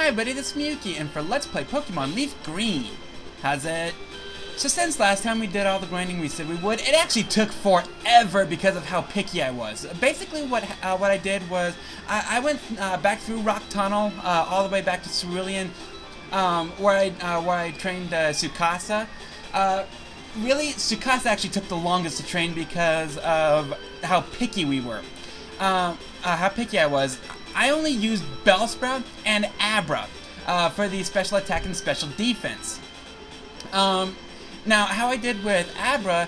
Hi buddy, this is Miyuki, and for Let's Play Pokemon Leaf Green. How's it? So since last time we did all the grinding we said we would, it actually took forever because of how picky I was. Basically what I did was, I went back through Rock Tunnel, all the way back to Cerulean, where I trained Tsukasa. Really, Tsukasa actually took the longest to train because of how picky we were. How picky I was. I only used Bellsprout and Abra for the special attack and special defense. Now, how I did with Abra,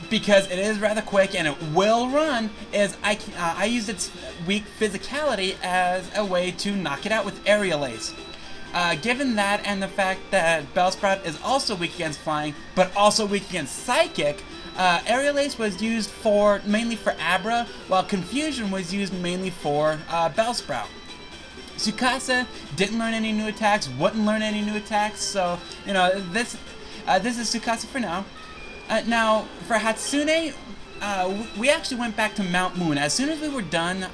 because it is rather quick and it will run, is I used its weak physicality as a way to knock it out with Aerial Ace. Given that and the fact that Bellsprout is also weak against flying, but also weak against psychic, Aerial Ace was used mainly for Abra, while Confusion was used mainly for Bellsprout. Tsukasa didn't learn any new attacks, wouldn't learn any new attacks, so, you know, this is Tsukasa for now. Now, for Hatsune, we actually went back to Mount Moon. As soon as we were done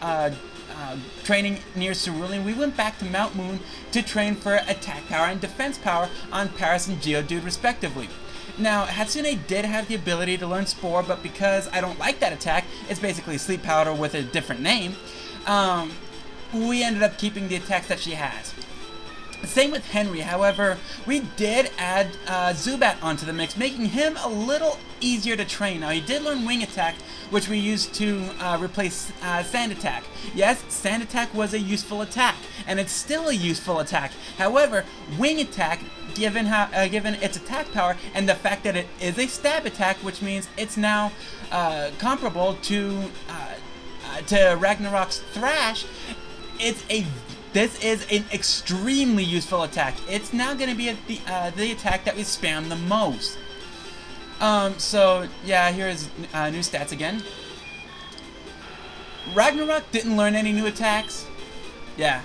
training near Cerulean, we went back to Mount Moon to train for attack power and defense power on Paras and Geodude respectively. Now, Hatsune did have the ability to learn Spore, but because I don't like that attack, it's basically Sleep Powder with a different name, we ended up keeping the attacks that she has. Same with Henri, however, we did add Zubat onto the mix, making him a little easier to train. Now, he did learn Wing Attack, which we used to replace Sand Attack. Yes, Sand Attack was a useful attack, and it's still a useful attack. However, Wing Attack, given its attack power and the fact that it is a stab attack, which means it's now comparable to Ragnarok's Thrash, this is an extremely useful attack. It's now going to be the attack that we spam the most. So yeah, here's new stats again. Ragnarok didn't learn any new attacks. Yeah.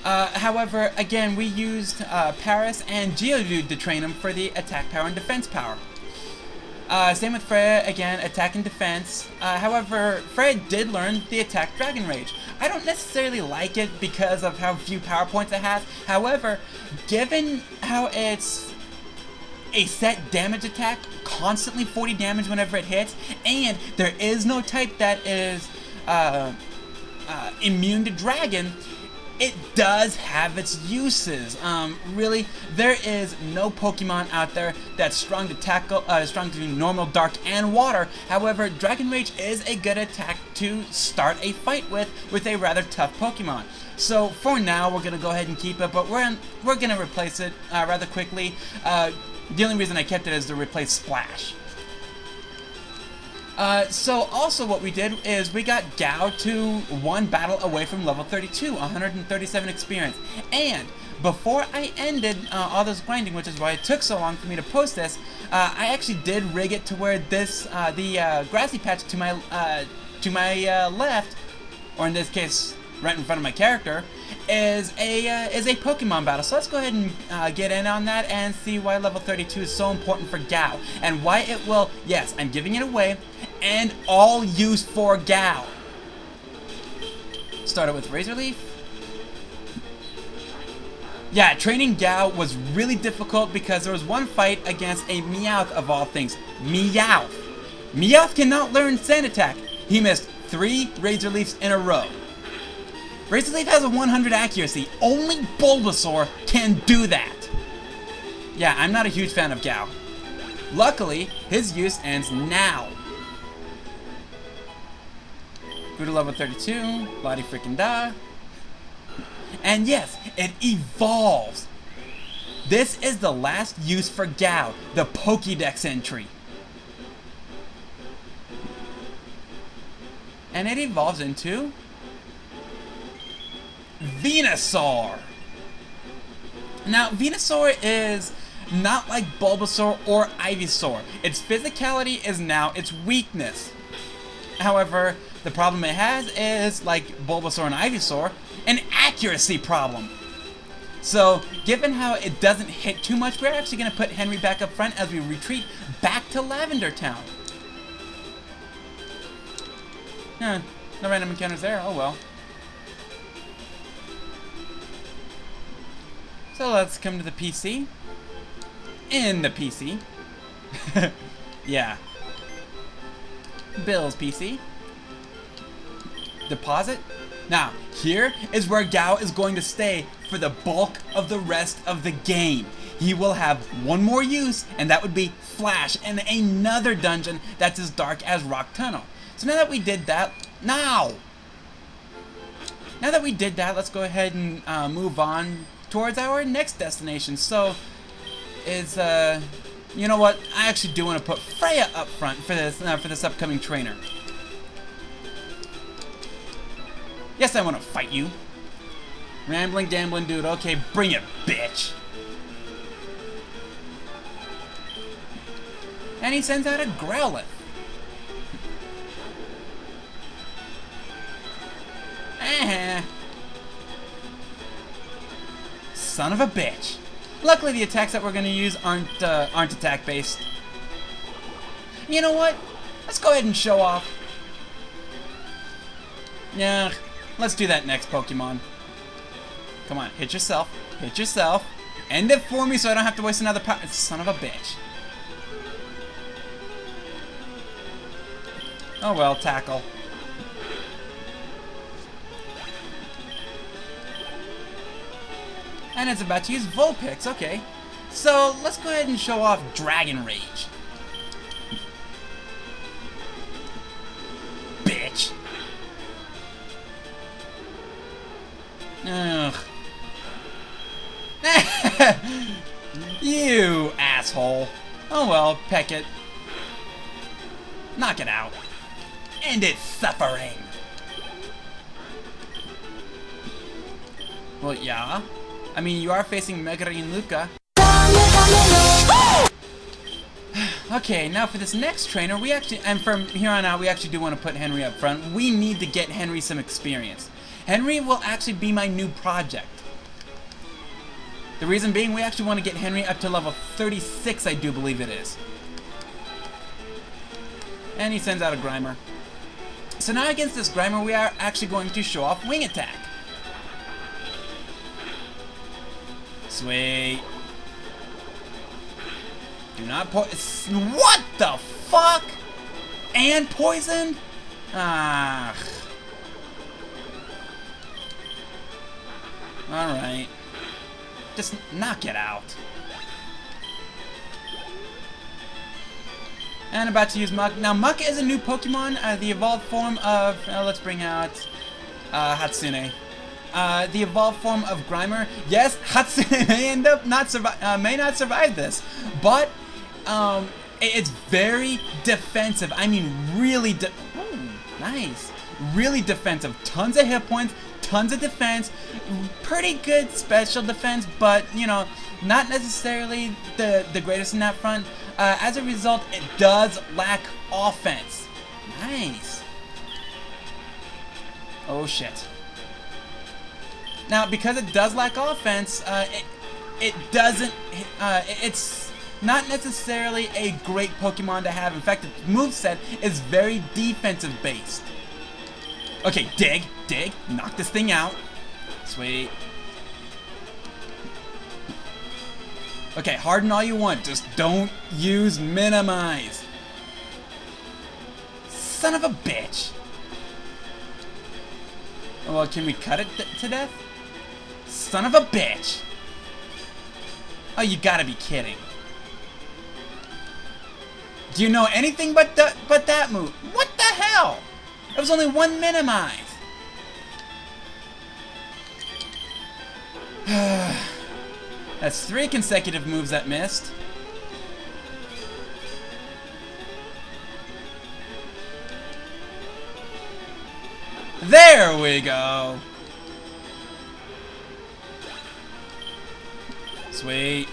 However, again, we used Paras and Geodude to train him for the attack power and defense power. Same with Freya, again, attack and defense. However, Freya did learn the attack Dragon Rage. I don't necessarily like it because of how few power points it has. However, given how it's a set damage attack, constantly 40 damage whenever it hits, and there is no type that is immune to Dragon, it does have its uses. Really, there is no Pokemon out there that's strong to do normal, dark, and water. However, Dragon Rage is a good attack to start a fight with a rather tough Pokemon. So for now, we're gonna go ahead and keep it, but we're gonna replace it rather quickly. The only reason I kept it is to replace Splash. So also what we did is we got Gao to one battle away from level 32, 137 experience. And before I ended all this grinding, which is why it took so long for me to post this, I actually did rig it to where this, the grassy patch to my left, or in this case, right in front of my character, is a Pokemon battle. So let's go ahead and get in on that and see why level 32 is so important for Gao, and why it will, yes, I'm giving it away, and all use for Gao. Started with Razor Leaf. Yeah, training Gao was really difficult because there was one fight against a Meowth of all things. Meowth. Meowth cannot learn Sand Attack. He missed 3 Razor Leafs in a row. Razor Leaf has a 100 accuracy. Only Bulbasaur can do that. Yeah, I'm not a huge fan of Gao. Luckily, his use ends now. Go to level 32, Bloody Freaking Da. And yes, it evolves. This is the last use for Gao, the Pokédex entry. And it evolves into Venusaur. Now, Venusaur is not like Bulbasaur or Ivysaur. Its physicality is now its weakness. However, the problem it has is, like Bulbasaur and Ivysaur, an accuracy problem. So, given how it doesn't hit too much, we're actually going to put Henri back up front as we retreat back to Lavender Town. No random encounters there, oh well. So let's come to the PC. In the PC. Yeah. Bill's PC. Deposit. Now, here is where Gao is going to stay for the bulk of the rest of the game. He will have one more use, and that would be Flash in another dungeon that's as dark as Rock Tunnel. So now that we did that, Now that we did that, let's go ahead and move on towards our next destination. So, you know what? I actually do want to put Freya up front for this upcoming trainer. Yes, I want to fight you. Rambling, gambling dude. Okay, bring it, bitch. And he sends out a Growlithe. Son of a bitch. Luckily, the attacks that we're going to use aren't attack-based. You know what? Let's go ahead and show off. Yeah, let's do that next Pokemon. Come on, hit yourself. Hit yourself. End it for me so I don't have to waste another power. Son of a bitch. Oh well, tackle. And it's about to use Vulpix, okay. So, let's go ahead and show off Dragon Rage. Bitch. Ugh. You asshole. Oh well, peck it. Knock it out. End its suffering. Well, yeah. I mean, you are facing Megurine Luka. Okay, now for this next trainer, we actually, and from here on out, we actually do want to put Henri up front. We need to get Henri some experience. Henri will actually be my new project. The reason being, we actually want to get Henri up to level 36, I do believe it is. And he sends out a Grimer. So now against this Grimer, we are actually going to show off Wing Attack. Sweet. Do not what the fuck? And poisoned? Ah. Alright. Just knock it out. And about to use Muck. Now, Muck is a new Pokemon, the evolved form of... let's bring out Hatsune. The evolved form of Grimer. Yes, Hatsune may end up may not survive this, but it's very defensive. I mean, really. Ooh, nice. Really defensive. Tons of hit points. Tons of defense. Pretty good special defense, but you know, not necessarily the greatest in that front. As a result, it does lack offense. Nice. Oh shit. Now, because it does lack offense, it's not necessarily a great Pokemon to have. In fact, its moveset is very defensive based. Okay, dig, knock this thing out. Sweet. Okay, harden all you want, just don't use Minimize. Son of a bitch. Well, can we cut it to death? Son of a bitch! Oh, you gotta be kidding. Do you know anything but that move? What the hell? It was only one Minimize. That's 3 consecutive moves that missed. There we go. Sweet.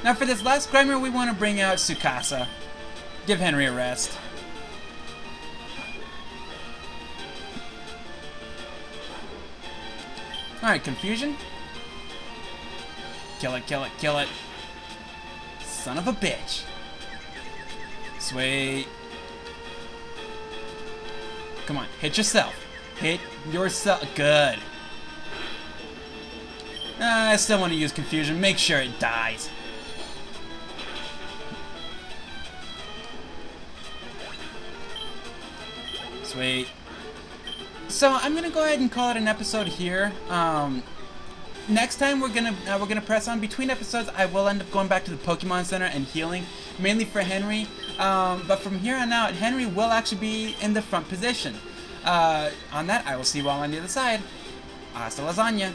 Now for this last Grimer, we want to bring out Tsukasa. Give Henri a rest. Alright, Confusion. Kill it, kill it, kill it. Son of a bitch. Sweet. Come on, hit yourself. Hit yourself. Good. I still want to use Confusion. Make sure it dies. Sweet. So I'm gonna go ahead and call it an episode here. Next time we're gonna press on. Between episodes, I will end up going back to the Pokemon Center and healing, mainly for Henri. But from here on out, Henri will actually be in the front position. On that, I will see you all on the other side. Hasta lasagna.